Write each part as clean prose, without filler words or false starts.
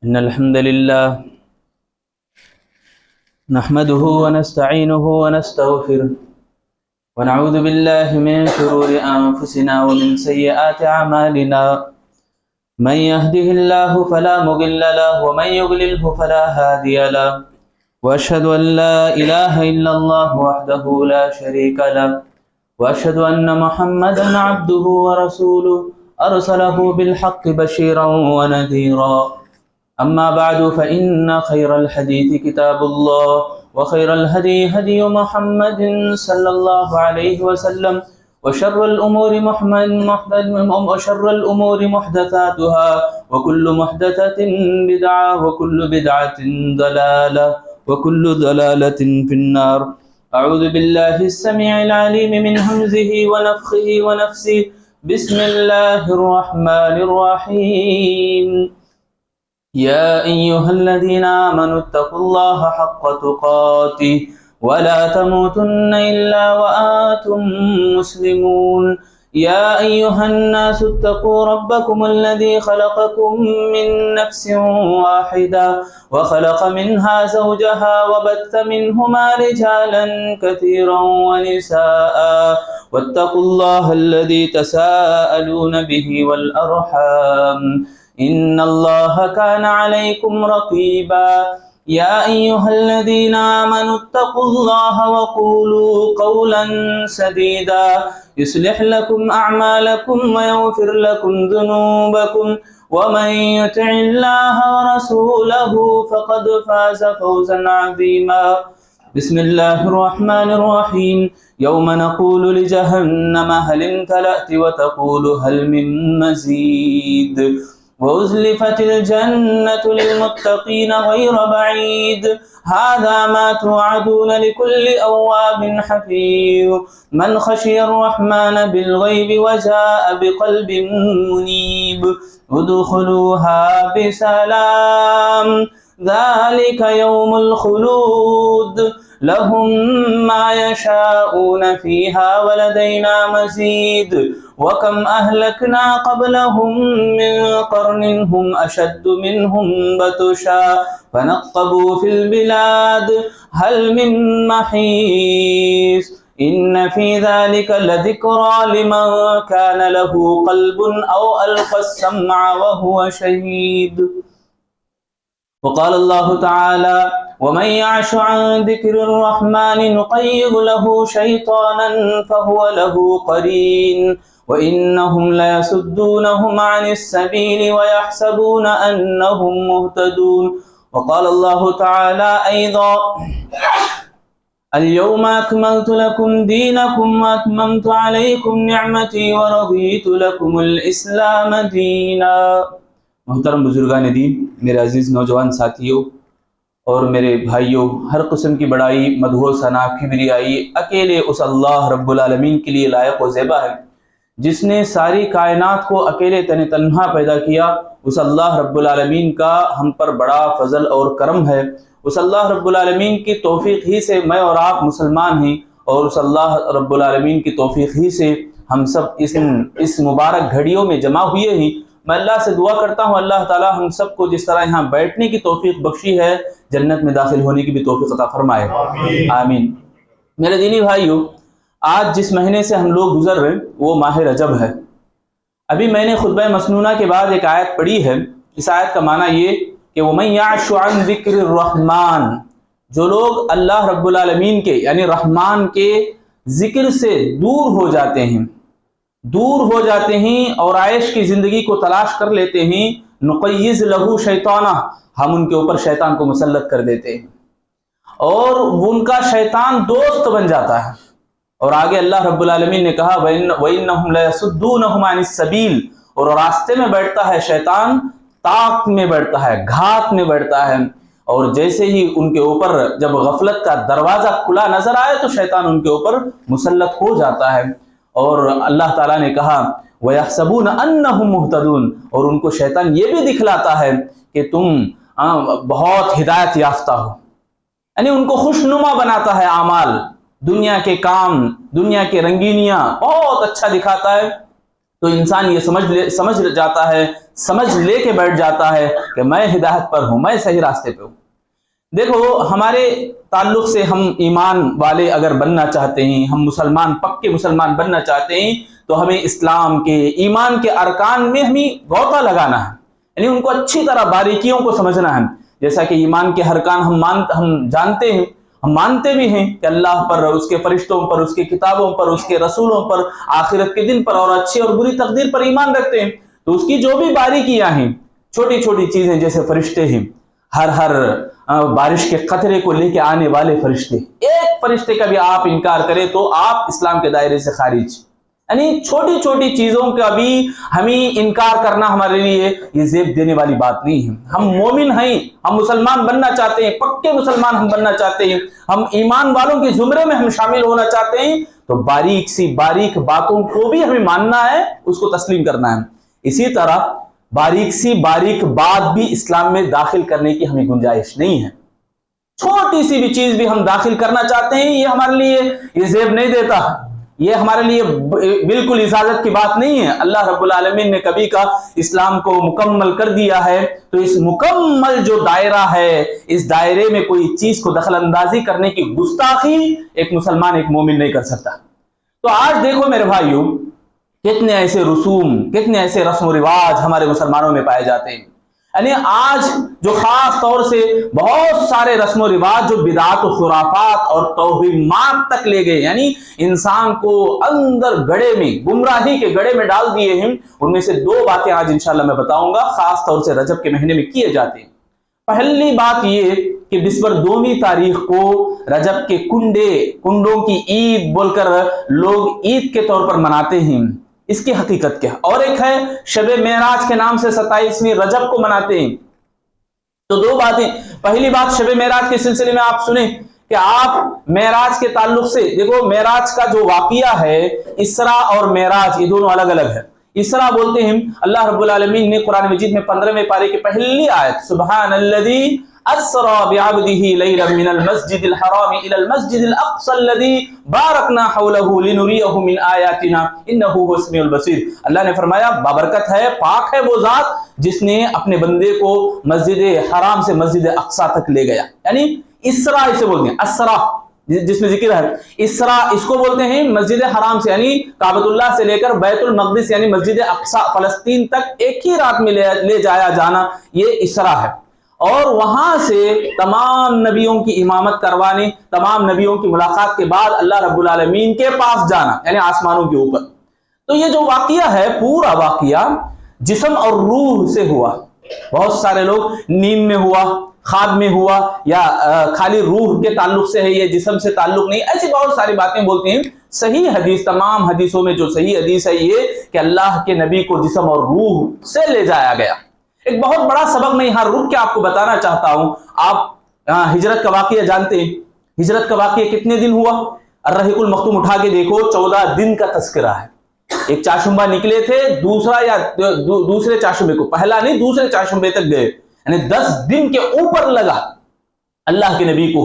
إن الحمد لله نحمده ونستعينه ونستغفره ونعوذ بالله من شرور أنفسنا ومن سيئات أعمالنا من يهده الله فلا مضل له ومن يضلله فلا هادي له وأشهد أن لا إله إلا الله وحده لا شريك له وأشهد أن محمدا عبده ورسوله أرسله بالحق بشيرا ونذيرا أما بعد فإن خير الحديث كتاب الله وخير الهدي هدي محمد صلى الله عليه وسلم وشر الأمور محدثاتها وكل محدثة بدعة وكل بدعة ضلالة وكل ضلالة في النار. أعوذ بالله السميع العليم من همزه ونفخه ونفسه. بسم الله الرحمن الرحيم. يا أيها الذين آمنوا اتقوا الله حق تقاته ولا تموتن إلا وأنتم مسلمون. يا أيها الناس اتقوا ربكم الذي خلقكم من نفس واحدة وخلق منها زوجها وبث منهما رجالا كثيرا ونساء واتقوا الله الذي تساءلون به والأرحام إن الله كان عليكم رقيبا. يا أيها الذين آمنوا اتقوا الله وقولوا قولا سديدا يصلح لكم أعمالكم ويغفر لكم ذنوبكم ومن يطع الله ورسوله فقد فاز فوزا عظيما. بسم الله الرحمن الرحيم. يوم نقول لجهنم هل امتلأت وتقول هل من مزيد وأزلفت الجنة للمتقين غير بعيد. هذا ما توعدون لكل أواب حفيظ من خشي الرحمن بالغيب وجاء بقلب منيب. ادخلوها بسلام ذلك يوم الخلود لهم ما يشاءون فيها ولدينا مزيد. وكم أهلكنا قبلهم من قرن هم أشد منهم بطشا فنقبوا في البلاد هل من محيص. إن في ذلك لذكرى لمن كان له قلب أو ألقى السمع وهو شهيد. وقال الله تعالى ومن يعش عن ذكر الرحمن نقيض له شيطانا فهو له قرين وإنهم ليصدونهم عن السبيل ويحسبون أنهم مهتدون. وقال الله تعالى أيضا اليوم أكملت لكم دينكم وأتممت عليكم نعمتي ورضيت لكم الإسلام دينا. محترم بزرگان دین، میرے عزیز نوجوان ساتھیوں اور میرے بھائیوں، ہر قسم کی بڑائی، مدح و ثنا، کبریائی اکیلے اس اللہ رب العالمین کے لیے لائق و زیبا ہے جس نے ساری کائنات کو اکیلے تنہا پیدا کیا. اس اللہ رب العالمین کا ہم پر بڑا فضل اور کرم ہے. اس اللہ رب العالمین کی توفیق ہی سے میں اور آپ مسلمان ہیں، اور اس اللہ رب العالمین کی توفیق ہی سے ہم سب اس مبارک گھڑیوں میں جمع ہوئے ہیں. میں اللہ سے دعا کرتا ہوں اللہ تعالی ہم سب کو جس طرح یہاں بیٹھنے کی توفیق بخشی ہے، جنت میں داخل ہونے کی بھی توفیق عطا فرمائے. آمین. میرے دینی بھائیوں، آج جس مہینے سے ہم لوگ گزر رہے ہیں وہ ماہ رجب ہے. ابھی میں نے خطبہ مسنونہ کے بعد ایک آیت پڑھی ہے. اس آیت کا معنی یہ کہ وَمَن يَعْشُ عَنْ ذِكْرِ الرَّحْمَنِ، جو لوگ اللہ رب العالمین کے یعنی رحمان کے ذکر سے دور ہو جاتے ہیں اور عائش کی زندگی کو تلاش کر لیتے ہیں، نقیض لہو شیطانہ، ہم ان کے اوپر شیطان کو مسلط کر دیتے ہیں اور ان کا شیطان دوست بن جاتا ہے. اور آگے اللہ رب العالمین نے کہا وَإِنَّهُمْ لَيَصُدُّونَهُمْ عَنِ السَّبِيلِ، اور راستے میں بیٹھتا ہے شیطان، طاق میں بیٹھتا ہے، گھات میں بیٹھتا ہے، اور جیسے ہی ان کے اوپر جب غفلت کا دروازہ کھلا نظر آئے تو شیطان ان کے اوپر مسلط ہو جاتا ہے. اور اللہ تعالیٰ نے کہا وَيَحْسَبُونَ أَنَّهُمْ مُهْتَدُونَ، اور ان کو شیطان یہ بھی دکھلاتا ہے کہ تم بہت ہدایت یافتہ ہو، یعنی ان کو خوشنما بناتا ہے. اعمال، دنیا کے کام، دنیا کے رنگینیاں بہت اچھا دکھاتا ہے تو انسان یہ سمجھ جاتا ہے، سمجھ لے کے بیٹھ جاتا ہے کہ میں ہدایت پر ہوں، میں صحیح راستے پہ ہوں۔ دیکھو ہمارے تعلق سے ہم ایمان والے اگر بننا چاہتے ہیں، ہم مسلمان پکے مسلمان بننا چاہتے ہیں، تو ہمیں اسلام کے ایمان کے ارکان میں ہمیں غوطہ لگانا ہے، یعنی ان کو اچھی طرح باریکیوں کو سمجھنا ہے۔ جیسا کہ ایمان کے ارکان ہم جانتے ہیں، ہم مانتے بھی ہیں کہ اللہ پر، اس کے فرشتوں پر، اس کی کتابوں پر، اس کے رسولوں پر، آخرت کے دن پر اور اچھی اور بری تقدیر پر ایمان رکھتے ہیں۔ تو اس کی جو بھی باریکیاں ہیں، چھوٹی چھوٹی چیزیں، جیسے فرشتے ہیں، ہر بارش کے قطرے کو لے کے آنے والے فرشتے، ایک فرشتے کا بھی آپ انکار کریں تو آپ اسلام کے دائرے سے خارج۔ یعنی چھوٹی چھوٹی چیزوں کا بھی ہمیں انکار کرنا ہمارے لیے یہ زیب دینے والی بات نہیں ہے۔ ہم مومن ہیں، ہم مسلمان بننا چاہتے ہیں، پکے مسلمان ہم بننا چاہتے ہیں، ہم ایمان والوں کے زمرے میں ہم شامل ہونا چاہتے ہیں، تو باریک سی باریک باتوں کو بھی ہمیں ماننا ہے، اس کو تسلیم کرنا ہے۔ اسی طرح باریک سی باریک بات بھی اسلام میں داخل کرنے کی ہمیں گنجائش نہیں ہے۔ چھوٹی سی بھی چیز بھی ہم داخل کرنا چاہتے ہیں، یہ ہمارے لیے یہ زیب نہیں دیتا، یہ ہمارے لیے بالکل اجازت کی بات نہیں ہے۔ اللہ رب العالمین نے کبھی کا اسلام کو مکمل کر دیا ہے، تو اس مکمل جو دائرہ ہے، اس دائرے میں کوئی چیز کو دخل اندازی کرنے کی گستاخی ایک مسلمان، ایک مومن نہیں کر سکتا۔ تو آج دیکھو میرے بھائیوں، کتنے ایسے رسوم، کتنے ایسے رسم و رواج ہمارے مسلمانوں میں پائے جاتے ہیں۔ یعنی آج جو خاص طور سے بہت سارے رسم و رواج جو بدعات و خرافات اور توہمات تک لے گئے، یعنی انسان کو اندر گڑھے میں، گمراہی کے گڑھے میں ڈال دیے ہیں، ان میں سے دو باتیں آج انشاءاللہ میں بتاؤں گا، خاص طور سے رجب کے مہینے میں کیے جاتے ہیں۔ پہلی بات یہ کہ دسمبر 2 تاریخ کو رجب کے کنڈوں کی عید بول کر لوگ عید کے طور پر مناتے ہیں، اس کی حقیقت کیا؟ اور ایک ہے شب معراج کے نام سے 27ویں رجب کو مناتے ہیں۔ تو دو باتیں، پہلی بات شب معراج کے سلسلے میں آپ سنیں کہ آپ معراج کے تعلق سے دیکھو، معراج کا جو واقعہ ہے، اسراء اور معراج یہ دونوں الگ الگ ہے۔ اسراء بولتے ہیں، اللہ رب العالمین نے قرآن مجید میں 15ویں پارے کی پہلی آیت، سبحان الذی اسرا بعبده لیلا من المسجد الحرام الى المسجد الاقصى الذي بارکنا حوله لنریہ من آیاتنا انہ هو السمیع البصیر، اللہ نے فرمایا بابرکت ہے، پاک ہے وہ ذات جس نے اپنے بندے کو مسجد حرام سے مسجد اقصی تک لے گیا۔ یعنی اسراء اسے بولتے ہیں، اسرا جس میں ذکر ہے، اسراء اس کو بولتے ہیں مسجد حرام سے، یعنی کعبۃ اللہ سے لے کر بیت المقدس یعنی مسجد اقصی فلسطین تک ایک ہی رات میں لے جایا جانا، یہ اسراء ہے۔ اور وہاں سے تمام نبیوں کی امامت کروانے، تمام نبیوں کی ملاقات کے بعد اللہ رب العالمین کے پاس جانا، یعنی آسمانوں کے اوپر۔ تو یہ جو واقعہ ہے، پورا واقعہ جسم اور روح سے ہوا۔ بہت سارے لوگ نیند میں ہوا، خواب میں ہوا، یا خالی روح کے تعلق سے ہے، یہ جسم سے تعلق نہیں، ایسی بہت ساری باتیں بولتے ہیں۔ صحیح حدیث، تمام حدیثوں میں جو صحیح حدیث ہے یہ کہ اللہ کے نبی کو جسم اور روح سے لے جایا گیا۔ ایک بہت بڑا سبق میں یہاں رک کے آپ کو بتانا چاہتا ہوں۔ آپ ہجرت کا واقعہ جانتے ہیں، ہجرت کا واقعہ کتنے دن ہوا؟ الرحیق المختوم اٹھا کے دیکھو، 14 دن کا تذکرہ ہے۔ ایک چاشمبہ نکلے تھے، دوسرے چاشمبے کو، پہلا نہیں دوسرے چاشمبے تک گئے، یعنی 10 دن کے اوپر لگا اللہ کے نبی کو۔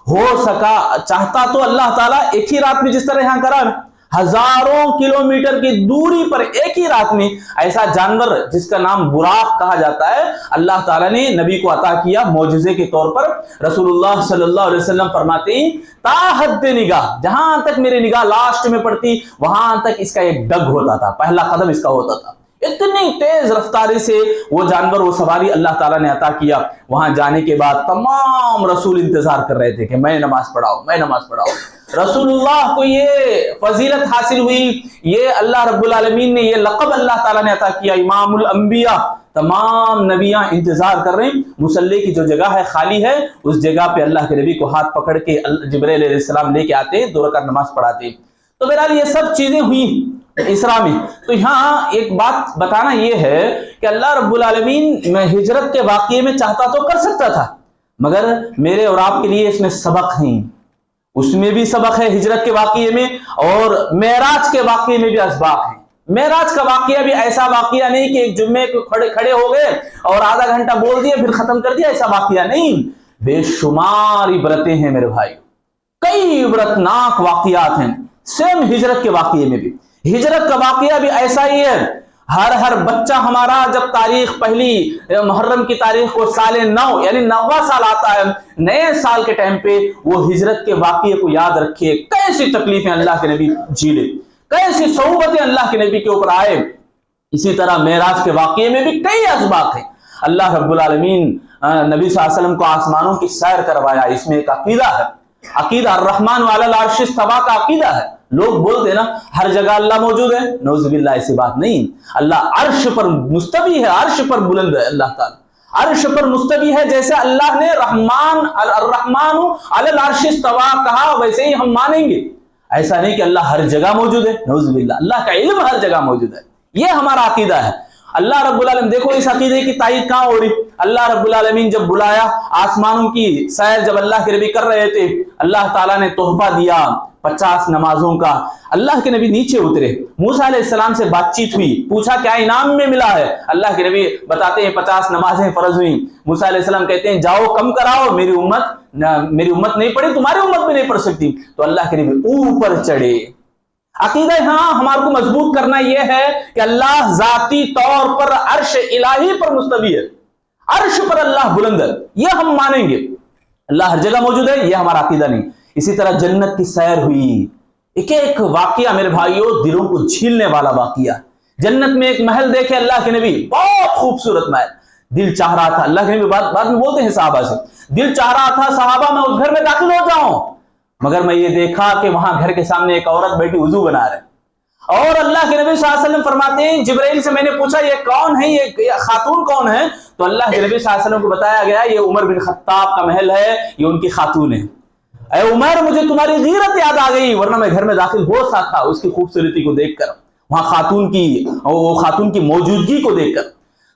ہو سکا، چاہتا تو اللہ تعالیٰ ایک ہی رات میں، جس طرح یہاں کرا، ہزاروں کلومیٹر کی دوری پر ایک ہی رات میں ایسا جانور جس کا نام براق کہا جاتا ہے، اللہ تعالیٰ نے نبی کو عطا کیا معجزے کے طور پر۔ رسول اللہ صلی اللہ علیہ وسلم فرماتے ہیں، تا حد نگاہ، جہاں تک میری نگاہ لاسٹ میں پڑتی وہاں تک اس کا ایک ڈگ ہوتا تھا، پہلا قدم اس کا ہوتا تھا۔ اتنی تیز رفتاری سے وہ جانور، وہ سواری اللہ تعالیٰ نے عطا کیا۔ وہاں جانے کے بعد تمام رسول انتظار کر رہے تھے کہ میں نماز پڑھاؤں، میں نماز پڑھاؤں۔ رسول اللہ کو یہ فضیلت حاصل ہوئی، یہ اللہ رب العالمین نے یہ لقب اللہ تعالیٰ نے عطا کیا، امام الانبیاء۔ تمام نبیاں انتظار کر رہے ہیں، مصلی کی جو جگہ ہے خالی ہے، اس جگہ پہ اللہ کے نبی کو ہاتھ پکڑ کے جبرائیل علیہ السلام لے کے آتے ہیں، 2 رکعت نماز پڑھاتے ہیں۔ تو بہرحال یہ سب چیزیں ہوئی اسراء میں۔ تو یہاں ایک بات بتانا یہ ہے کہ اللہ رب العالمین میں ہجرت کے واقعے میں چاہتا تو کر سکتا تھا، مگر میرے اور آپ کے لیے اس میں سبق ہیں، اس میں بھی سبق ہے ہجرت کے واقعے میں، اور معراج کے واقعے میں بھی اسباق ہیں۔ معراج کا واقعہ بھی ایسا واقعہ نہیں کہ ایک جمعے کو کھڑے ہو گئے اور آدھا گھنٹہ بول دیا پھر ختم کر دیا، ایسا واقعہ نہیں، بے شمار عبرتیں ہیں میرے بھائی، کئی عبرتناک واقعات ہیں۔ سیم ہجرت کے واقعے میں بھی ہجرت کا واقعہ بھی ایسا ہی ہے. ہر بچہ ہمارا جب تاریخ پہلی محرم کی تاریخ کو سال 9 یعنی 9واں سال آتا ہے، نئے سال کے ٹائم پہ وہ ہجرت کے واقعے کو یاد رکھے، کیسی تکلیفیں اللہ کے نبی جھیلے، کیسی صعوبتیں اللہ کے نبی کے اوپر آئے. اسی طرح معراج کے واقعے میں بھی کئی اسباق ہیں. اللہ رب العالمین نبی صلی اللہ علیہ وسلم کو آسمانوں کی سیر کروایا. اس میں ایک عقیدہ ہے، عقیدہ الرحمن علی العرش استویٰ کا عقیدہ ہے. لوگ بولتے ہیں نا ہر جگہ اللہ موجود ہے، نعوذ باللہ ایسی بات نہیں. اللہ عرش پر مستوی ہے، عرش پر بلند ہے. اللہ تعالی عرش پر مستوی ہے. جیسے اللہ نے رحمان الرحمن علی العرش استویٰ کہا ویسے ہی ہم مانیں گے. ایسا نہیں کہ اللہ ہر جگہ موجود ہے، نعوذ باللہ. اللہ کا علم ہر جگہ موجود ہے. یہ ہمارا عقیدہ ہے. اللہ رب العالمین دیکھو اس عقیدے کی تائید کہاں ہو رہی. اللہ رب العالمین جب بلایا آسمانوں کی سیر جب اللہ کے نبی کر رہے تھے، اللہ تعالیٰ نے تحفہ دیا 50 نمازوں کا. اللہ کے نبی نیچے اترے، موسیٰ علیہ السلام سے بات چیت ہوئی، پوچھا کیا انعام میں ملا ہے. اللہ کے نبی بتاتے ہیں 50 نمازیں فرض ہوئی. موسیٰ علیہ السلام کہتے ہیں جاؤ کم کراؤ، میری امت نہیں پڑھی، تمہاری امت بھی نہیں پڑھ سکتی. تو اللہ کے نبی اوپر چڑھے. عقیدہ ہاں ہمارے کو مضبوط کرنا یہ ہے کہ اللہ ذاتی طور پر عرش الہی پر مستوی ہے، عرش پر اللہ بلند ہے. یہ ہم مانیں گے. اللہ ہر جگہ موجود ہے، یہ ہمارا عقیدہ نہیں. اسی طرح جنت کی سیر ہوئی. ایک واقعہ میرے بھائیوں دلوں کو جھیلنے والا واقعہ. جنت میں ایک محل دیکھے اللہ کے نبی، بہت خوبصورت محل. دل چاہ رہا تھا، اللہ کے نبی بعد میں بولتے ہیں صحابہ سے، دل چاہ رہا تھا صحابہ میں اس گھر میں داخل ہو جاؤں، مگر میں یہ دیکھا کہ وہاں گھر کے سامنے ایک عورت بیٹھی وضو بنا رہے. اور اللہ کے نبی صلی اللہ علیہ وسلم فرماتے ہیں جبرائیل سے میں نے پوچھا یہ کون ہے، یہ خاتون کون ہے؟ تو اللہ کے نبی صلی اللہ علیہ وسلم کو بتایا گیا یہ عمر بن خطاب کا محل ہے، یہ ان کی خاتون ہے. اے عمر مجھے تمہاری غیرت یاد آ گئی، ورنہ میں گھر میں داخل ہو سکتا تھا اس کی خوبصورتی کو دیکھ کر، وہاں خاتون کی موجودگی کو دیکھ کر.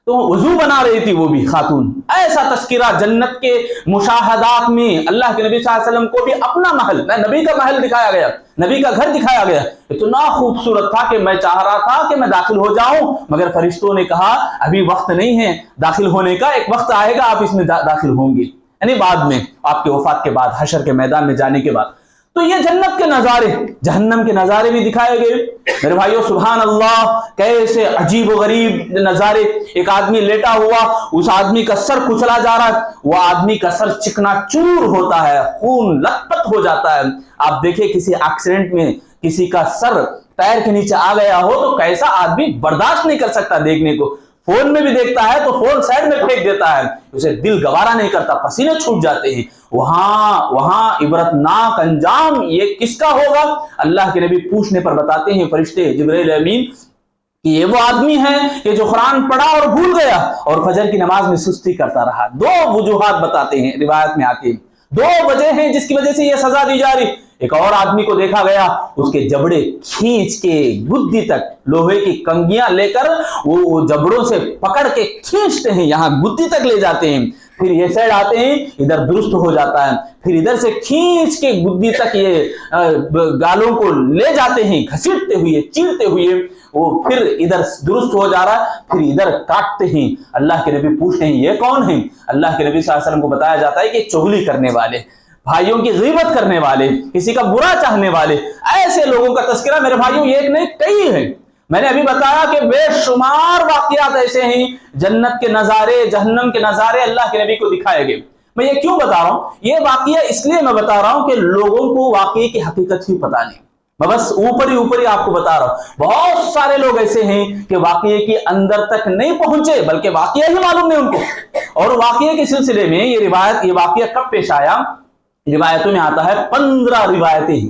تو وضو بنا رہی تھی وہ بھی خاتون. ایسا تذکرہ جنت کے مشاہدات میں اللہ کے نبی صلی اللہ علیہ وسلم کو بھی اپنا محل، نبی کا محل دکھایا گیا، نبی کا گھر دکھایا گیا. اتنا خوبصورت تھا کہ میں چاہ رہا تھا کہ میں داخل ہو جاؤں، مگر فرشتوں نے کہا ابھی وقت نہیں ہے داخل ہونے کا، ایک وقت آئے گا آپ اس میں داخل ہوں گے، یعنی بعد میں آپ کے وفات کے بعد، حشر کے میدان میں جانے کے بعد. تو یہ جنت کے نظارے، جہنم کے نظارے بھی دکھائے گئے. میرے بھائیو سبحان اللہ، کیسے عجیب و غریب نظارے. ایک آدمی لیٹا ہوا، اس آدمی کا سر کچلا جا رہا ہے، وہ آدمی کا سر چکنا چور ہوتا ہے، خون لت پت ہو جاتا ہے. آپ دیکھیں کسی ایکسیڈنٹ میں کسی کا سر پیر کے نیچے آ گیا ہو تو کیسا آدمی برداشت نہیں کر سکتا دیکھنے کو. فون میں بھی دیکھتا ہے تو فون سائڈ میں پھینک دیتا ہے، اسے دل گوارا نہیں کرتا، پسینے چھوٹ جاتے ہیں. وہاں عبرتناک انجام یہ کس کا ہوگا؟ اللہ کے نبی پوچھنے پر بتاتے ہیں فرشتے جبرائیل امین کہ یہ وہ آدمی ہے کہ جو قرآن پڑھا اور بھول گیا اور فجر کی نماز میں سستی کرتا رہا. 2 وجوہات بتاتے ہیں روایت میں آتے ہیں، 2 وجہ ہیں جس کی وجہ سے یہ سزا دی جا رہی. ایک اور آدمی کو دیکھا گیا، اس کے جبڑے کھینچ کے گدی تک لوہے کی کنگیاں لے کر وہ جبڑوں سے پکڑ کے کھینچتے ہیں، یہاں گدی تک لے جاتے ہیں، پھر یہ سائڈ آتے ہیں ادھر درست ہو جاتا ہے، پھر ادھر سے کھینچ کے گدی تک یہ گالوں کو لے جاتے ہیں، گھسیٹتے ہوئے چیرتے ہوئے، وہ پھر ادھر درست ہو جا رہا ہے، پھر ادھر کاٹتے ہیں. اللہ کے نبی پوچھتے ہیں یہ کون ہیں؟ اللہ کے نبی صلی اللہ علیہ وسلم کو بتایا جاتا ہے کہ چغلی کرنے والے، بھائیوں کی غیبت کرنے والے، کسی کا برا چاہنے والے، ایسے لوگوں کا تذکرہ میرے بھائیوں یہ ایک نہیں کئی ہے. میں نے ابھی بتایا کہ بے شمار واقعات ایسے ہیں، جنت کے نظارے، جہنم کے نظارے اللہ کے نبی کو دکھائے گئے. میں یہ کیوں بتا رہا ہوں؟ یہ واقعہ اس لیے میں بتا رہا ہوں کہ لوگوں کو واقعے کی حقیقت ہی پتہ نہیں. میں بس اوپر ہی آپ کو بتا رہا ہوں. بہت سارے لوگ ایسے ہیں کہ واقعے کے اندر تک نہیں پہنچے، بلکہ واقعہ ہی معلوم نہیں ان کو. اور واقعے کے سلسلے میں یہ واقعہ کب پیش آیا؟ روایتوں میں آتا ہے 15 روایتیں ہیں،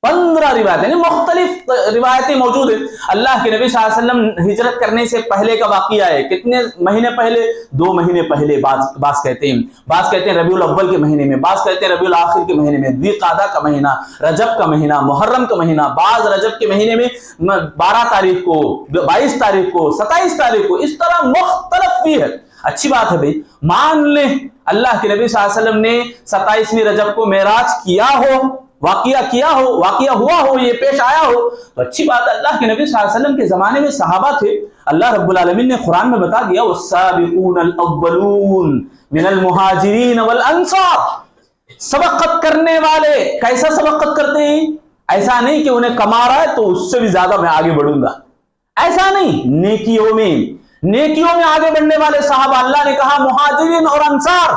15 روایتیں یعنی مختلف روایتیں موجود ہیں. اللہ کے نبی صلی اللہ علیہ وسلم ہجرت کرنے سے پہلے کا واقعہ ہے. کتنے مہینے پہلے؟ 2 مہینے پہلے. بعض کہتے ہیں ربیع الاول کے مہینے میں، بعض کہتے ہیں ربیع الاخر کے مہینے میں، ذی قعدہ کا مہینہ، رجب کا مہینہ، محرم کا مہینہ. بعض رجب کے مہینے میں 12 تاریخ کو، 22 تاریخ کو، 27 تاریخ کو، اس طرح مختلف بھی ہے. اچھی بات ہے بھائی، مان لیں اللہ کے نبی صلی اللہ علیہ وسلم نے 27ویں رجب کو معراج کیا ہو، واقعہ ہوا ہو، یہ پیش آیا ہو تو اچھی بات ہے. اللہ کے نبی صلی اللہ علیہ وسلم کے زمانے میں صحابہ تھے. اللہ رب العالمین نے قرآن میں بتا دیا والسابقون الاولون من المہاجرین والانصار. سبقت کرنے والے کیسا سبقت کرتے ہیں؟ ایسا نہیں کہ انہیں کما رہا ہے تو اس سے بھی زیادہ میں آگے بڑھوں گا، ایسا نہیں. نیکیوں میں آگے بڑھنے والے صحابہ، اللہ نے کہا مہاجرین اور انصار،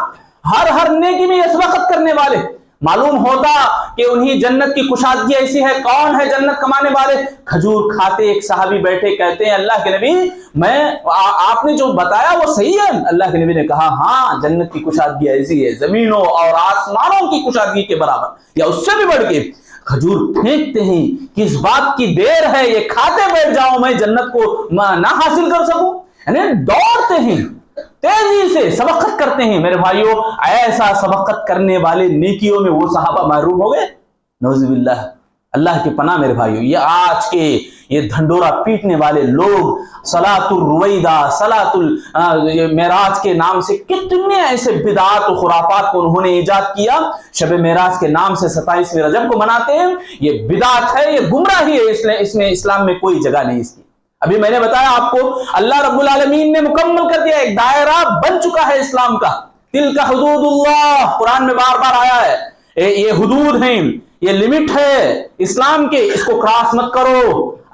ہر نیکی میں یہ سبقت کرنے والے. معلوم ہوتا کہ انہی جنت کی کشادگی ایسی ہے. کون ہے جنت کمانے والے؟ کھجور کھاتے ایک صحابی بیٹھے، کہتے ہیں اللہ کے نبی آپ نے جو بتایا وہ صحیح ہے. اللہ کے نبی نے کہا ہاں، جنت کی کشادگی ایسی ہے، زمینوں اور آسمانوں کی کشادگی کے برابر یا اس سے بھی بڑھ کے. کھجور پھینکتے ہیں، کس بات کی دیر ہے، یہ کھاتے بیٹھ جاؤ میں جنت کو نہ حاصل کر سکوں. یعنی دوڑتے ہیں، تیزی سے سبقت کرتے ہیں. میرے بھائیوں، ایسا سبقت کرنے والے نیکیوں میں وہ صحابہ محروم ہو گئے، نعوذ باللہ. اللہ کی پناہ میرے بھائیوں. یہ آج کے یہ دھنڈورا پیٹنے والے لوگ صلاۃ الرویدہ، صلاۃ المعراج کے نام سے کتنے ایسے بدعات و خرافات کو انہوں نے ایجاد کیا. شب معراج کے نام سے 27ویں رجب کو مناتے ہیں. یہ بدعت ہے، یہ گمراہی ہے، اس میں اسلام میں کوئی جگہ نہیں اس کی. ابھی میں نے بتایا آپ کو، اللہ رب العالمین نے مکمل کر دیا، ایک دائرہ بن چکا ہے اسلام کا. تلک حدود اللہ، قرآن میں بار بار آیا ہے، یہ حدود ہیں، یہ لمٹ ہے اسلام کے، اس کو کراس مت کرو.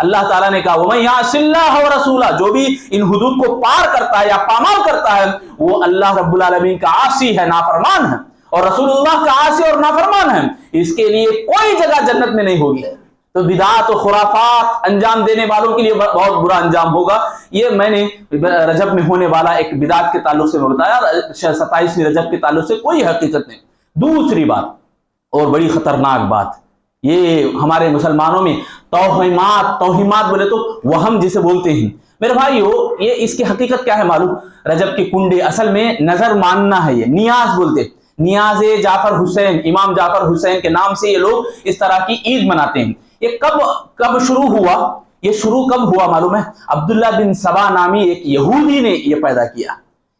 اللہ تعالیٰ نے کہا وَمَن يَعْصِ اللَّهَ وَرَسُولَهُ، جو بھی ان حدود کو پار کرتا ہے یا پامال کرتا ہے وہ اللہ رب العالمین کا عاصی ہے، نافرمان ہے، اور رسول اللہ کا عاصی اور نافرمان ہے. اس کے لیے کوئی جگہ جنت میں نہیں ہوگی. تو بدعات و خرافات انجام دینے والوں کے لیے بہت برا انجام ہوگا. یہ میں نے رجب میں ہونے والا ایک بدعت کے تعلق سے بتایا، 27ویں رجب کے تعلق سے کوئی حقیقت نہیں. دوسری بات اور بڑی خطرناک بات، یہ ہمارے مسلمانوں میں توہمات بولے تو وہم جسے بولتے ہیں. میرے بھائیو، یہ اس کی حقیقت کیا ہے معلوم؟ رجب کے کنڈے اصل میں نظر ماننا ہے. یہ نیاز بولتے، نیاز جعفر حسین، امام جعفر حسین کے نام سے یہ لوگ اس طرح کی عید مناتے ہیں. یہ کب شروع ہوا؟ یہ شروع کب ہوا معلوم ہے؟ عبداللہ بن سبا نامی ایک یہودی نے یہ پیدا کیا.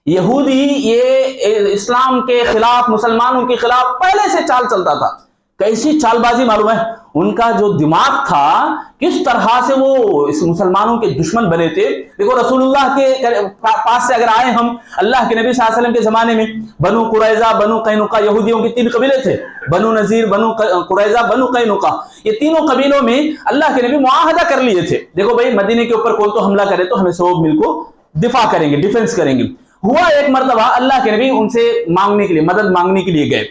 یہودی یہ اسلام کے خلاف، مسلمانوں کے خلاف پہلے سے چال چلتا تھا. کیسی چال بازی معلوم ہے؟ ان کا جو دماغ تھا، کس طرح سے وہ اس مسلمانوں کے دشمن بنے تھے. دیکھو رسول اللہ کے پاس سے اگر آئے ہم، اللہ کے نبی صلی اللہ علیہ وسلم کے زمانے میں بنو قریظہ، بنو قینقاع، یہودیوں کے 3 قبیلے تھے، بنو نذیر، بنو قریظہ، بنو قینقاع. یہ تینوں قبیلوں میں اللہ کے نبی معاہدہ کر لیے تھے، دیکھو بھائی مدینے کے اوپر کوئی تو حملہ کرے تو ہمیں سب مل کو دفاع کریں گے، ڈیفنس کریں گے. ہوا ایک مرتبہ اللہ کے نبی ان سے مانگنے کے لیے، مدد مانگنے کے لیے گئے.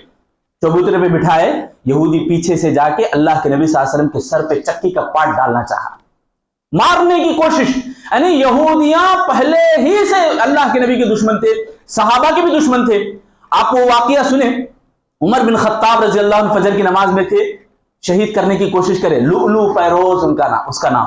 چبوترے پہ بٹھائے، یہودی پیچھے سے جا کے اللہ کے نبی صلی اللہ علیہ وسلم کے سر پہ چکی کا پاٹ ڈالنا چاہا، مارنے کی کوشش. یعنی یہودیاں پہلے ہی سے اللہ کے نبی کے دشمن تھے، صحابہ کے بھی دشمن تھے. آپ وہ واقعہ سنیں، عمر بن خطاب رضی اللہ عنہ فجر کی نماز میں تھے، شہید کرنے کی کوشش کرے. لؤلؤ فیروز اس کا نام،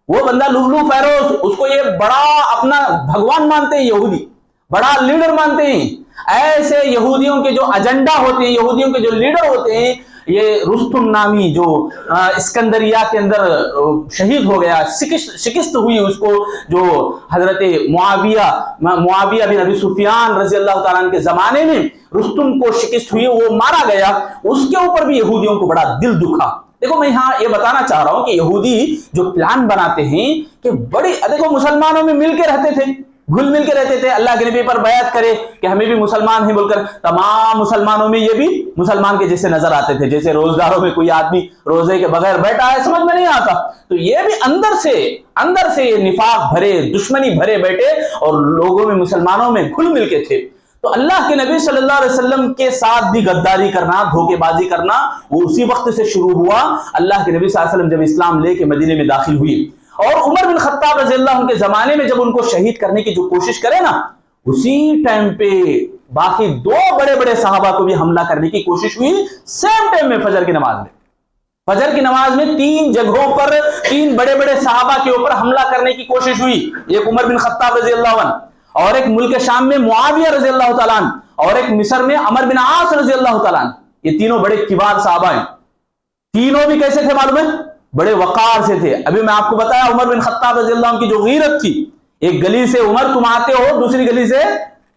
وہ بندہ لؤلؤ فیروز، اس کو یہ بڑا اپنا بھگوان مانتے ہیں، یہودی بڑا لیڈر مانتے ہیں. ایسے یہودیوں کے جو ایجنڈا ہوتے ہیں، یہودیوں کے جو لیڈر ہوتے ہیں، یہ رستم نامی جو اسکندریہ کے اندر شہید ہو گیا، شکست ہوئی اس کو، جو حضرت معاویہ بن ابی سفیان رضی اللہ تعالیٰ عنہ کے زمانے میں رستم کو شکست ہوئی، وہ مارا گیا. اس کے اوپر بھی یہودیوں کو بڑا دل دکھا. دیکھو میں یہاں یہ بتانا چاہ رہا ہوں کہ یہودی جو پلان بناتے ہیں کہ دیکھو مسلمانوں میں مل کے رہتے تھے، گھل مل کے رہتے تھے. اللہ کے نبی پر بیعت کرے کہ ہمیں بھی مسلمان ہیں بول کر، تمام مسلمانوں میں یہ بھی مسلمان کے جیسے نظر آتے تھے. جیسے روزداروں میں کوئی آدمی روزے کے بغیر بیٹھا ہے، سمجھ میں نہیں آتا. تو یہ بھی اندر سے یہ نفاق بھرے، دشمنی بھرے بیٹھے اور لوگوں میں، مسلمانوں میں گھل مل کے تھے. تو اللہ کے نبی صلی اللہ علیہ وسلم کے ساتھ بھی غداری کرنا، دھوکے بازی کرنا، وہ اسی وقت سے شروع ہوا. اللہ کے نبی صلی اللہ علیہ وسلم جب اسلام لے کے مدینے میں داخل ہوئی، اور عمر بن خطاب رضی اللہ عنہ کے زمانے میں جب ان کو شہید کرنے کی جو کوشش کرے نا، اسی ٹائم پہ باقی 2 بڑے بڑے صحابہ کو بھی حملہ کرنے کی کوشش ہوئی، سیم ٹائم میں فجر کی نماز میں. فجر کی نماز میں 3 جگہوں پر 3 بڑے بڑے صحابہ کے اوپر حملہ کرنے کی کوشش ہوئی. ایک عمر بن خطاب رضی اللہ عنہ، اور ایک ملک شام میں معاویہ رضی اللہ تعالیٰ عنہ، اور ایک مصر میں عمر بن عاص رضی اللہ تعالیٰ عنہ. یہ تینوں بڑے کبار صحابہ ہیں. تینوں بھی کیسے تھے معلوم ہے؟ بڑے وقار سے تھے. ابھی میں آپ کو بتایا عمر بن خطاب رضی اللہ عنہ کی جو غیرت تھی، ایک گلی سے عمر تم آتے ہو، دوسری گلی سے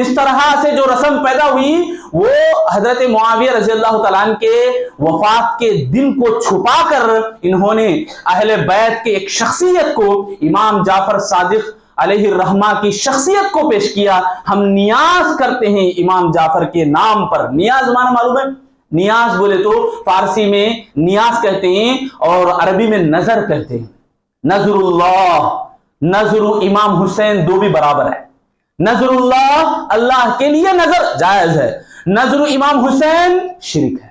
اس طرح سے جو رسم پیدا ہوئی وہ حضرت معاویہ رضی اللہ تعالیٰ عنہ کے وفات کے دن کو چھپا کر انہوں نے اہل بیت کے ایک شخصیت کو امام جعفر صادق علیہ الرحمہ کی شخصیت کو پیش کیا. ہم نیاز کرتے ہیں امام جعفر کے نام پر. نیاز معنی معلوم ہے؟ نیاز بولے تو فارسی میں نیاز کہتے ہیں اور عربی میں نظر کہتے ہیں. نظر اللہ، نظر امام حسین دو بھی برابر ہے. نظر اللہ اللہ کے لیے نظر جائز ہے، نظر امام حسین شرک ہے،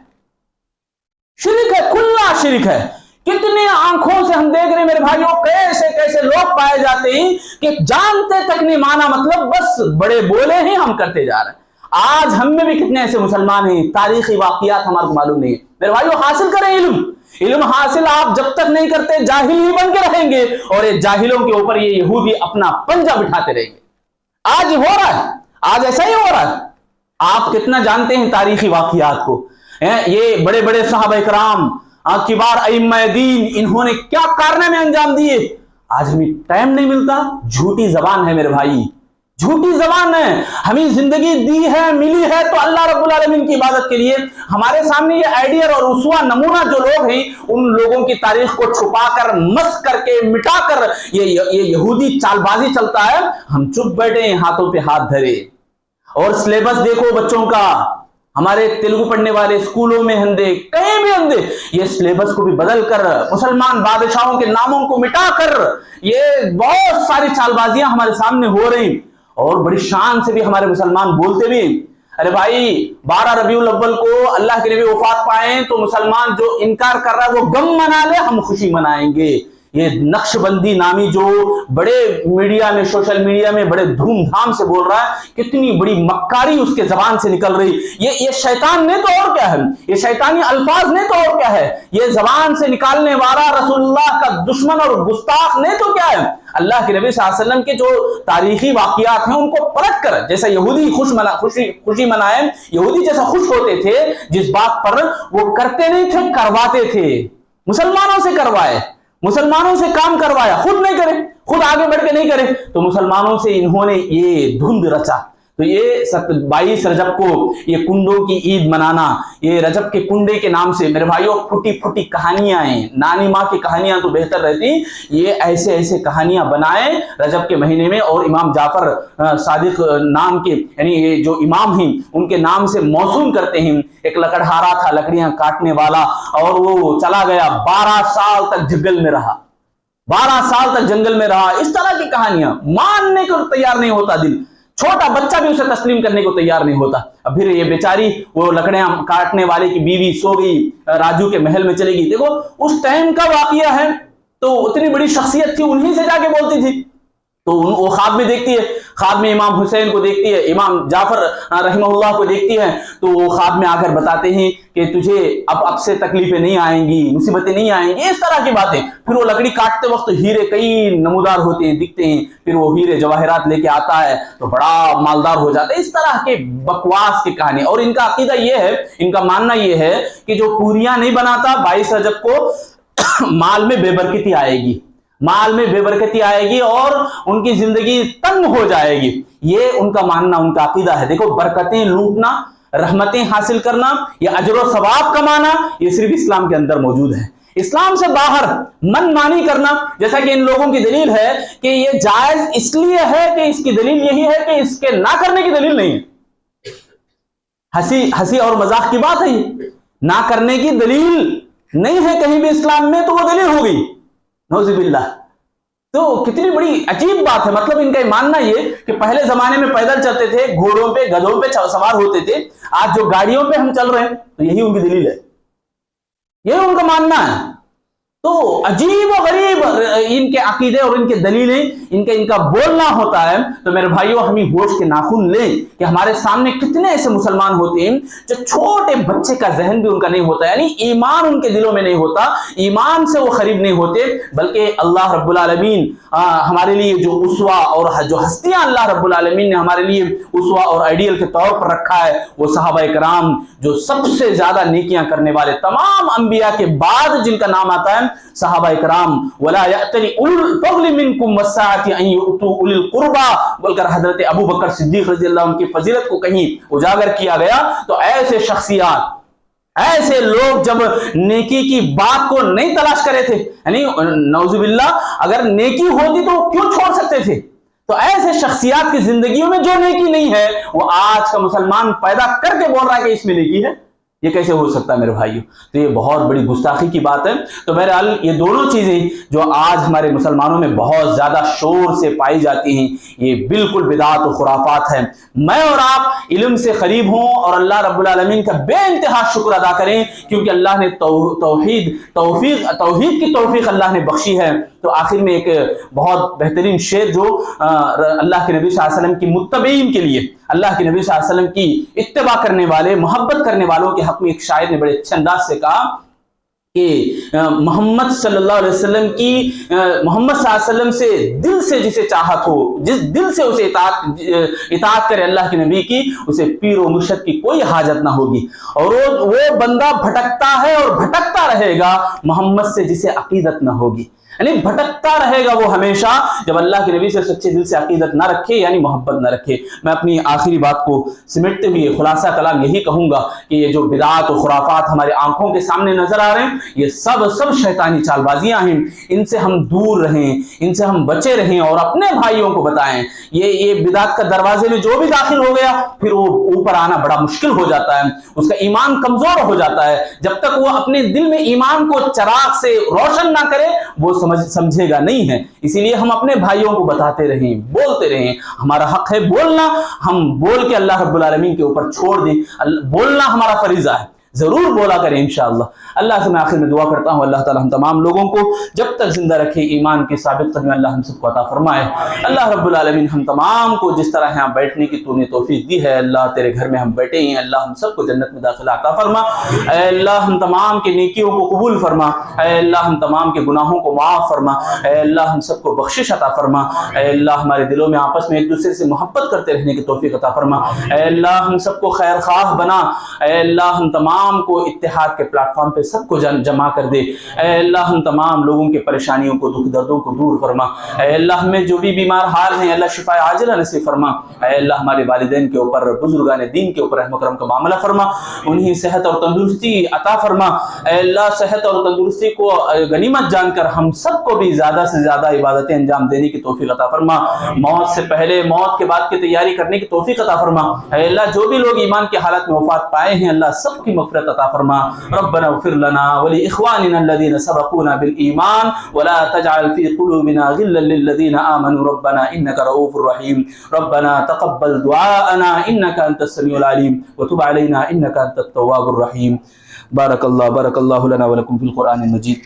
شرک ہے، کھلا شرک ہے. کتنے آنکھوں سے ہم دیکھ رہے ہیں میرے بھائیوں، کیسے کیسے لوگ پائے جاتے ہیں کہ جانتے تک نہیں مانا، مطلب بس بڑے بولے ہیں ہم کرتے جا رہے ہیں. آج ہم میں بھی کتنے ایسے مسلمان ہیں تاریخی واقعات ہمارے کو معلوم نہیں ہے. میرے بھائیوں حاصل کریں علم. علم حاصل آپ جب تک نہیں کرتے جاہل ہی بن کے رہیں گے، اور یہ جاہلوں کے اوپر یہ یہودی اپنا پنجہ بٹھاتے رہیں گے. آج ہو رہا ہے، آج ایسا ہی ہو رہا ہے. آپ کتنا جانتے ہیں تاریخی واقعات کو؟ یہ بڑے بڑے صحابہ کرام، کبار ائمہ دین، انہوں نے کیا کارنامے انجام دیے. آج ہمیں ٹائم نہیں ملتا. جھوٹی زبان ہے میرے بھائی، جھوٹی زبان ہے. ہمیں زندگی دی ہے، ملی ہے تو اللہ رب العالمین کی عبادت کے لیے. ہمارے سامنے یہ آئیڈیل اور اسوہ نمونہ جو لوگ ہیں، ان لوگوں کی تاریخ کو چھپا کر، مس کر کے، مٹا کر یہ یہودی چال بازی چلتا ہے. ہم چپ بیٹھے ہیں، ہاتھوں پہ ہاتھ دھرے. اور سلیبس دیکھو بچوں کا، ہمارے تیلگو پڑھنے والے اسکولوں میں ہندے، کہیں بھی ہندے، یہ سلیبس کو بھی بدل کر، مسلمان بادشاہوں کے ناموں کو مٹا کر، یہ بہت ساری چال بازیاں ہمارے سامنے ہو رہی. اور بڑی شان سے بھی ہمارے مسلمان بولتے بھی. ارے بھائی 12 ربیع الاول کو اللہ کے نبی وفات پائیں تو مسلمان جو انکار کر رہا ہے وہ غم منا لے، ہم خوشی منائیں گے. یہ نقش بندی نامی جو بڑے میڈیا میں، سوشل میڈیا میں بڑے دھوم دھام سے بول رہا ہے، کتنی بڑی مکاری اس کے زبان سے نکل رہی. یہ شیطان نے تو اور کیا ہے، یہ شیطانی الفاظ نے تو اور کیا ہے، یہ زبان سے نکالنے والا رسول اللہ کا دشمن اور گستاخ نے تو کیا ہے. اللہ کے نبی صلی اللہ علیہ وسلم کے جو تاریخی واقعات ہیں ان کو پلٹ کر، جیسا یہودی خوشی منائے، یہودی جیسا خوش ہوتے تھے جس بات پر وہ کرتے نہیں تھے، کرواتے تھے. مسلمانوں سے کروائے، مسلمانوں سے کام کروایا، خود نہیں کرے، خود آگے بڑھ کے نہیں کرے تو مسلمانوں سے انہوں نے یہ دھند رچا. تو یہ 22 رجب کو یہ کنڈوں کی عید منانا، یہ رجب کے کنڈے کے نام سے میرے بھائیوں پھٹی پھٹی کہانیاں ہیں. نانی ماں کی کہانیاں تو بہتر رہتی، یہ ایسے ایسے کہانیاں بنائیں رجب کے مہینے میں. اور امام جعفر صادق نام کے، یعنی یہ جو امام ہیں ان کے نام سے موسوم کرتے ہیں. ایک لکڑہارا تھا لکڑیاں کاٹنے والا، اور وہ چلا گیا 12 سال تک جنگل میں رہا، 12 سال تک جنگل میں رہا. اس طرح کی کہانیاں ماننے کو تیار نہیں ہوتا دل، چھوٹا بچہ بھی اسے تسلیم کرنے کو تیار نہیں ہوتا. اب پھر یہ بیچاری وہ لکڑیاں کاٹنے والے کی بیوی سو گئی، راجو کے محل میں چلے گئی. دیکھو اس ٹائم کا واقعہ ہے، تو اتنی بڑی شخصیت تھی، انہی سے جا کے بولتی تھی. تو وہ خواب میں دیکھتی ہے، خواب میں امام حسین کو دیکھتی ہے، امام جعفر رحمہ اللہ کو دیکھتی ہے. تو وہ خواب میں آ کر بتاتے ہیں کہ تجھے اب سے تکلیفیں نہیں آئیں گی، مصیبتیں نہیں آئیں گی، اس طرح کی باتیں. پھر وہ لکڑی کاٹتے وقت ہیرے کئی نمودار ہوتے ہیں، دکھتے ہیں، پھر وہ ہیرے جواہرات لے کے آتا ہے تو بڑا مالدار ہو جاتا ہے. اس طرح کے بکواس کی کہانی. اور ان کا عقیدہ یہ ہے، ان کا ماننا یہ ہے کہ جو پوریاں نہیں بناتا 22 رجب کو مال میں بے برکتی آئے گی، مال میں بے برکتی آئے گی اور ان کی زندگی تنگ ہو جائے گی. یہ ان کا ماننا، ان کا عقیدہ ہے. دیکھو برکتیں لوٹنا، رحمتیں حاصل کرنا، یہ اجر و ثواب کمانا، یہ صرف اسلام کے اندر موجود ہے. اسلام سے باہر من مانی کرنا، جیسا کہ ان لوگوں کی دلیل ہے کہ یہ جائز اس لیے ہے کہ اس کی دلیل یہی ہے کہ اس کے نہ کرنے کی دلیل نہیں ہے. ہنسی اور مذاق کی بات ہے، یہ نہ کرنے کی دلیل نہیں ہے کہیں بھی اسلام میں، تو وہ دلیل ہو گئی نعوذ باللہ. تو کتنی بڑی عجیب بات ہے. مطلب ان کا ماننا یہ کہ پہلے زمانے میں پیدل چلتے تھے، گھوڑوں پہ گدھوں پہ سوار ہوتے تھے، آج جو گاڑیوں پہ ہم چل رہے ہیں تو یہی ان کی دلیل ہے، یہی ان کا ماننا ہے. تو عجیب و غریب ان کے عقیدے اور ان کے دلیلیں، ان کا بولنا ہوتا ہے. تو میرے بھائیوں ہمیں ہوش کے ناخن لیں کہ ہمارے سامنے کتنے ایسے مسلمان ہوتے ہیں جو چھوٹے بچے کا ذہن بھی ان کا نہیں ہوتا، یعنی ایمان ان کے دلوں میں نہیں ہوتا، ایمان سے وہ قریب نہیں ہوتے. بلکہ اللہ رب العالمین ہمارے لیے جو اسوہ اور جو ہستیاں اللہ رب العالمین نے ہمارے لیے اسوہ اور آئیڈیل کے طور پر رکھا ہے، وہ صحابہ کرام جو سب سے زیادہ نیکیاں کرنے والے، تمام انبیاء کے بعد جن کا نام آتا ہے صحابہ اکرام ولا یأتل اولو الفضل منکم والسعۃ ان یؤتوا اولی القربى بول کر حضرت ابو بکر صدیق رضی اللہ عنہ کی فضیلت کو کہیں اجاگر کیا گیا، تو ایسے شخصیات، ایسے لوگ جب نیکی کی بات کو نہیں تلاش کرے تھے، یعنی نعوذ باللہ اگر نیکی ہوتی تو وہ کیوں چھوڑ سکتے تھے؟ تو ایسے شخصیات کی زندگیوں میں جو نیکی نہیں ہے وہ آج کا مسلمان پیدا کر کے بول رہا ہے کہ اس میں نیکی ہے، یہ کیسے ہو سکتا ہے میرے بھائیوں؟ تو یہ بہت بڑی گستاخی کی بات ہے۔ تو بہرحال یہ دونوں چیزیں جو آج ہمارے مسلمانوں میں بہت زیادہ شور سے پائی جاتی ہیں، یہ بالکل بدعات و خرافات ہیں۔ میں اور آپ علم سے قریب ہوں اور اللہ رب العالمین کا بے انتہا شکر ادا کریں، کیونکہ اللہ نے توحید کی توفیق اللہ نے بخشی ہے۔ تو آخر میں ایک بہت بہترین شعر جو اللہ کے نبی صلی اللہ علیہ وسلم کی متبعین کے لیے، اللہ کے نبی صلی اللہ علیہ وسلم کی اتباع کرنے والے، محبت کرنے والوں کے حق میں ایک شاعر نے بڑے اچھے انداز سے کہا کہ محمد صلی اللہ علیہ وسلم کی، محمد صلی اللہ علیہ وسلم سے دل سے جسے چاہت ہو، جس دل سے اسے اطاعت کرے اللہ کے نبی کی، اسے پیر و مرشد کی کوئی حاجت نہ ہوگی، اور وہ بندہ بھٹکتا ہے اور بھٹکتا رہے گا محمد سے جسے عقیدت نہ ہوگی، یعنی بھٹکتا رہے گا وہ ہمیشہ جب اللہ کے نبی سے سچے دل سے عقیدت نہ رکھے، یعنی محبت نہ رکھے۔ میں اپنی آخری بات کو سمیٹتے ہوئے خلاصہ کلام یہی کہوں گا کہ یہ جو بدعات و خرافات ہمارے آنکھوں کے سامنے نظر آ رہے ہیں، یہ سب شیطانی چال بازیاں ہیں، ان سے ہم دور رہیں، ان سے ہم بچے رہیں اور اپنے بھائیوں کو بتائیں۔ یہ بدعات کا دروازے میں جو بھی داخل ہو گیا پھر وہ اوپر آنا بڑا مشکل ہو جاتا ہے، اس کا ایمان کمزور ہو جاتا ہے۔ جب تک وہ اپنے دل میں ایمان کو چراغ سے روشن نہ کرے وہ سمجھے گا نہیں ہے۔ اسی لیے ہم اپنے بھائیوں کو بتاتے رہیں، بولتے رہیں، ہمارا حق ہے بولنا، ہم بول کے اللہ رب العالمین کے اوپر چھوڑ دیں، بولنا ہمارا فریضہ ہے، ضرور بولا کریں انشاءاللہ۔ اللہ سے میں آخر میں دعا کرتا ہوں اللہ تعالی ہم تمام لوگوں کو جب تک زندہ رکھے ایمان کے ثابت قدمی اللہ ہم سب کو عطا فرمائے۔ اللہ رب العالمین ہم تمام کو جس طرح یہاں بیٹھنے کی تو نے توفیق دی ہے، اللہ تیرے گھر میں ہم بیٹھے ہیں، اللہ ہم سب کو جنت میں داخلہ عطا فرما۔ اے اللہ ہم تمام کے نیکیوں کو قبول فرما، اے اللہ ہم تمام کے گناہوں کو معاف فرما، اے اللہ ہم سب کو بخشش عطا فرما، اے اللہ ہمارے دلوں میں آپس میں ایک دوسرے سے محبت کرتے رہنے کی توفیق عطا فرما، اے اللہ ہم سب کو خیر خواہ بنا، اے اللہ ہم تمام کو اتحاد کے پلیٹ فارم پہ سب کو جمع کر دے، اے اللہ ہم تمام لوگوں کے پریشانیوں کو، دکھ دردوں کو دور فرما، اے اللہ ہمیں جو بھی بیمار حال ہیں اللہ شفا عاجلہ نصیب فرما، اے اللہ ہمارے والدین کے اوپر، بزرگان دین کے اوپر رحم و کرم کا معاملہ فرما، انہیں صحت اور تندرستی عطا فرما، اے اللہ صحت اور تندرستی کو غنیمت جان کر ہم سب کو بھی زیادہ سے زیادہ عبادتیں انجام دینے کی توفیق عطا فرما، موت سے پہلے موت کے بعد کی تیاری کرنے کی توفیق عطا فرما، اے اللہ جو بھی لوگ ایمان کی حالت میں وفات پائے ہیں اللہ سب کی مغفرت عطا فرما، ربنا اغفر لنا ولإخواننا الذين سبقونا بالإيمان ولا تجعل في قلوبنا غلا للذين آمنوا ربنا إنك رؤوف رحيم، ربنا تقبل دعاءنا إنك أنت السميع العليم وتب علينا إنك أنت التواب الرحيم۔ بارك الله لنا ولكم في القرآن المجيد۔